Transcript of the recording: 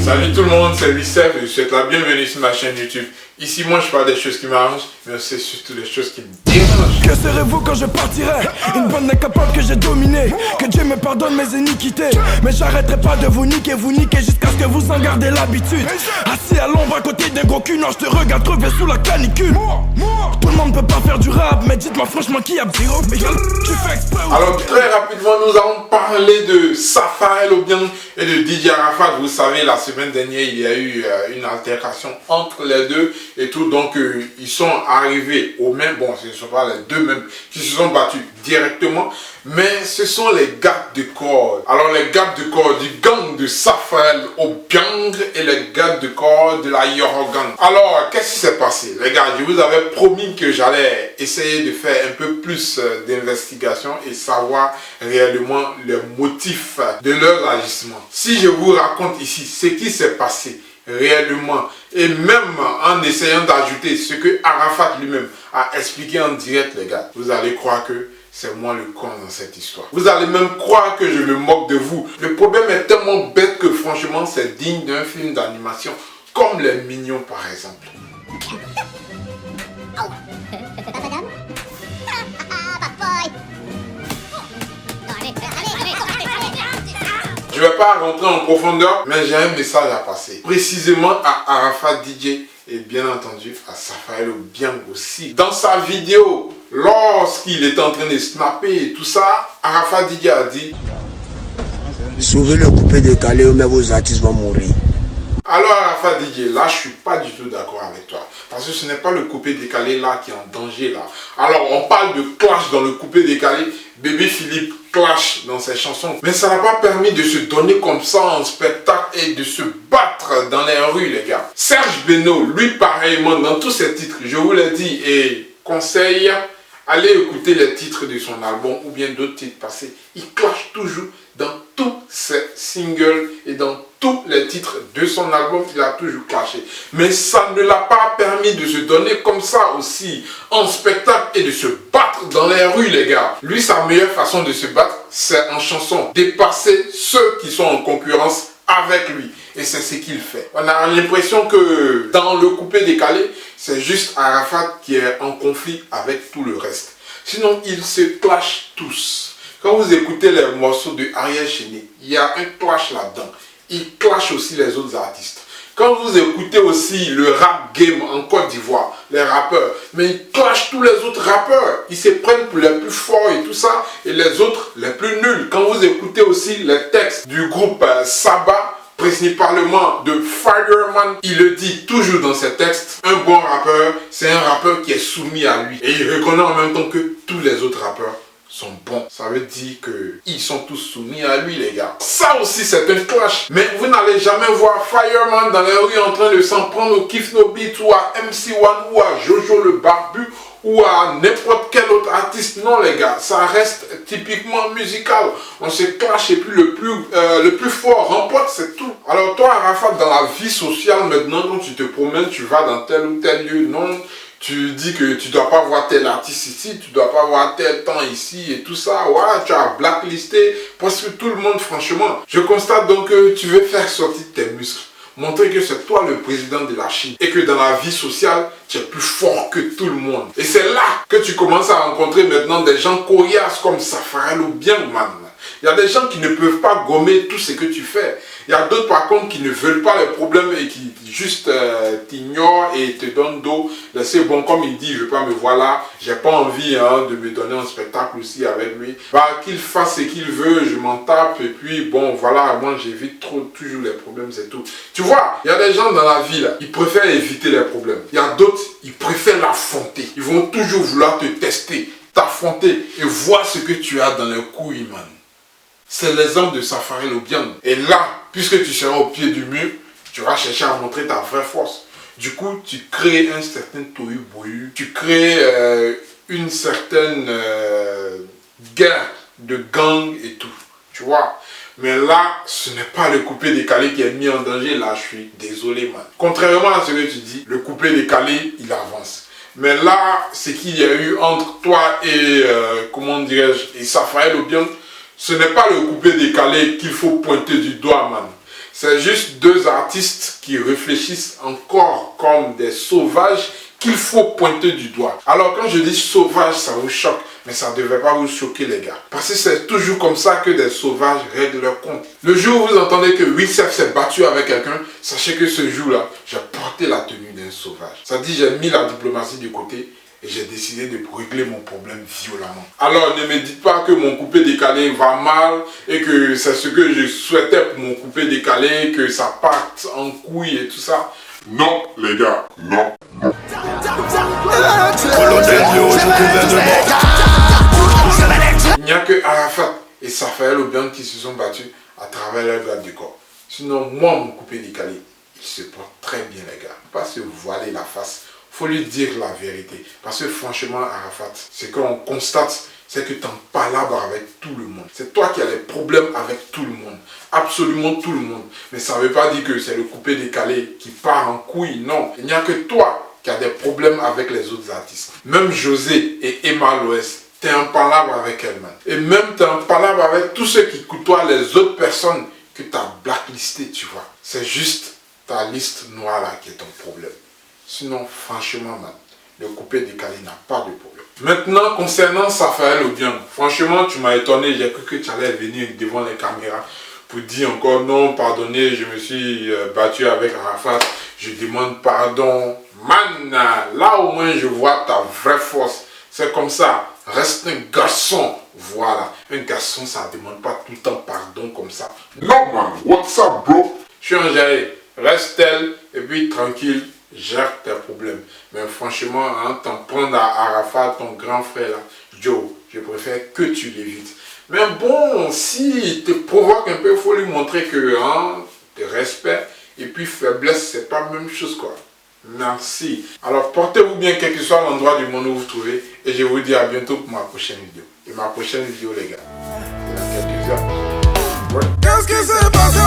Salut tout le monde, c'est Lucef et je vous souhaite la bienvenue sur ma chaîne YouTube. Ici, moi, je parle des choses qui m'arrangent, mais c'est surtout des choses qui me dérangent. Que serez-vous quand je partirai? Une bande incapable que j'ai dominée. Que Dieu me pardonne mes iniquités. Mais j'arrêterai pas de vous niquer jusqu'à ce que vous en gardez l'habitude. Assis à l'ombre à côté d'un gros cul, non, je te regarde crever sous la canicule. Tout le monde peut pas faire du rap, mais dites-moi franchement qui a zéro. Mais tu fais exprès. Alors très rapidement, nous allons parler de Safarel Obiang et de DJ Arafat. Vous savez, la semaine dernière, il y a eu une altercation entre les deux et tout. Donc, ils sont arrivés au même... Bon, ce ne sont pas les deux mêmes qui se sont battus directement, mais ce sont les gardes de corps. Alors, les gardes de corps du gang de Safarel Obiang et les gardes de corps de la Yoro Gang. Alors, qu'est-ce qui s'est passé? Les gars, je vous avais promis que j'allais essayer de faire un peu plus d'investigation et savoir réellement les motifs de leurs agissements. Si je vous raconte ici ce qui s'est passé réellement et même en essayant d'ajouter ce que Arafat lui-même a expliqué en direct, les gars, vous allez croire que c'est moi le con dans cette histoire. Vous allez même croire que je me moque de vous. Le problème est tellement bête que franchement c'est digne d'un film d'animation comme Les Mignons par exemple. Je ne vais pas rentrer en profondeur, mais j'ai un message à passer. Précisément à Arafat DJ et bien entendu à Safarel Obiang aussi. Dans sa vidéo, lorsqu'il était en train de snapper et tout ça, Arafat DJ a dit: sauvez le coupé décalé ou mais vos artistes vont mourir. Alors Arafat DJ, là je suis pas du tout d'accord avec toi. Parce que ce n'est pas le coupé décalé là qui est en danger là. Alors on parle de clash dans le coupé décalé. Bébé Philippe clash dans ses chansons. Mais ça n'a pas permis de se donner comme ça en spectacle et de se battre dans les rues les gars. Serge Beno, lui pareillement dans tous ses titres, je vous l'ai dit et conseille, allez écouter les titres de son album ou bien d'autres titres passés. Il clash toujours dans tous ses singles et dans tous les titres de son album, il a toujours clashé. Mais ça ne l'a pas permis de se donner comme ça aussi en spectacle et de se battre dans les rues, les gars. Lui, sa meilleure façon de se battre, c'est en chanson. Dépasser ceux qui sont en concurrence avec lui. Et c'est ce qu'il fait. On a l'impression que dans le coupé décalé, c'est juste Arafat qui est en conflit avec tout le reste. Sinon, ils se clashent tous. Quand vous écoutez les morceaux de Ariel Chéné, il y a un clash là-dedans. Il clash aussi les autres artistes. Quand vous écoutez aussi le rap game en Côte d'Ivoire, les rappeurs, mais ils clashent tous les autres rappeurs. Ils se prennent pour les plus forts et tout ça, et les autres les plus nuls. Quand vous écoutez aussi les textes du groupe Saba, principalement de Fireman, il le dit toujours dans ses textes, un bon rappeur, c'est un rappeur qui est soumis à lui. Et il reconnaît en même temps que tous les autres rappeurs sont bons. Ça veut dire qu'ils sont tous soumis à lui, les gars. Ça aussi, c'est un clash. Mais vous n'allez jamais voir Fireman dans les rues en train de s'en prendre au Kiff No Beat ou à MC1 ou à Jojo le Barbu ou à n'importe quel autre artiste. Non, les gars, ça reste typiquement musical. On se clash et puis le plus fort remporte, c'est tout. Alors toi, Arafat, dans la vie sociale maintenant, quand tu te promènes, tu vas dans tel ou tel lieu, non, tu dis que tu dois pas voir tel artiste ici, tu dois pas voir tel temps ici et tout ça. Voilà, tu as blacklisté presque tout le monde, franchement. Je constate donc que tu veux faire sortir tes muscles. Montrer que c'est toi le président de la Chine et que dans la vie sociale, tu es plus fort que tout le monde. Et c'est là que tu commences à rencontrer maintenant des gens coriaces comme Safarel Obiang, man. Il y a des gens qui ne peuvent pas gommer tout ce que tu fais. Il y a d'autres par contre qui ne veulent pas les problèmes et qui juste t'ignorent et te donnent dos. C'est bon, comme il dit, je ne veux pas me voir là, j'ai pas envie de me donner un spectacle aussi avec lui. Bah, qu'il fasse ce qu'il veut, je m'en tape et puis bon voilà, moi j'évite toujours les problèmes, c'est tout. Tu vois, il y a des gens dans la vie là, ils préfèrent éviter les problèmes. Il y a d'autres, ils préfèrent l'affronter. Ils vont toujours vouloir te tester, t'affronter et voir ce que tu as dans les couilles, man. C'est l'exemple de Safarel Obiang. Et là, puisque tu seras au pied du mur, tu vas chercher à montrer ta vraie force. Du coup, tu crées un certain tohu-bohu. Tu crées une certaine guerre de gang et tout. Tu vois. Mais là, ce n'est pas le coupé décalé qui est mis en danger. Là, je suis désolé, man. Contrairement à ce que tu dis, le coupé décalé, il avance. Mais là, ce qu'il y a eu entre toi et, comment dirais-je, et Safarel Obiang, Ce n'est pas le coupé décalé qu'il faut pointer du doigt, man. C'est juste deux artistes qui réfléchissent encore comme des sauvages qu'il faut pointer du doigt. Alors quand je dis sauvage, ça vous choque, mais ça ne devrait pas vous choquer les gars. Parce que c'est toujours comme ça que des sauvages règlent leur compte. Le jour où vous entendez que Will Self s'est battu avec quelqu'un, sachez que ce jour-là, j'ai porté la tenue d'un sauvage. Ça dit, j'ai mis la diplomatie de côté et j'ai décidé de régler mon problème violemment. Alors ne me dites pas que mon coupé décalé va mal et que c'est ce que je souhaitais pour mon coupé décalé, que ça parte en couille et tout ça. Non les gars, non. Il n'y a que Arafat et Safael Obiang qui se sont battus à travers leur garde du corps. Sinon, moi, mon coupé décalé, il se porte très bien, les gars. Pas se voiler la face. Faut lui dire la vérité. Parce que franchement, Arafat, ce qu'on constate, c'est que tu en palabres avec tout le monde. C'est toi qui as les problèmes avec tout le monde. Absolument tout le monde. Mais ça ne veut pas dire que c'est le coupé décalé qui part en couille. Non. Il n'y a que toi qui as des problèmes avec les autres artistes. Même José et Emma Loès, tu es en palabre avec elles, man. Et même tu es en palabre avec tous ceux qui côtoient les autres personnes que tu as blacklistées, tu vois. C'est juste ta liste noire là qui est ton problème. Sinon, franchement, man, le coupé décalé n'a pas de problème. Maintenant, concernant Safael Obiang, franchement, tu m'as étonné. J'ai cru que tu allais venir devant les caméras pour dire encore non, pardonnez, je me suis battu avec Arafat. Je demande pardon. Man, là au moins, je vois ta vraie force. C'est comme ça. Reste un garçon. Voilà. Un garçon, ça ne demande pas tout le temps pardon comme ça. Non, man. What's up, bro? Je suis en géré. Reste tel et puis tranquille. Gère tes problèmes. Mais franchement, hein, t'en prendre à Arafat, ton grand frère là, Joe, je préfère que tu l'évites. Mais bon, s'il te provoque un peu, il faut lui montrer que hein, de respect et puis faiblesse, c'est pas la même chose quoi. Merci. Alors portez-vous bien quel que soit l'endroit du monde où vous vous trouvez et je vous dis à bientôt pour ma prochaine vidéo. Et ma prochaine vidéo les gars, c'est dans quelques heures. Ouais. Qu'est-ce que c'est passé?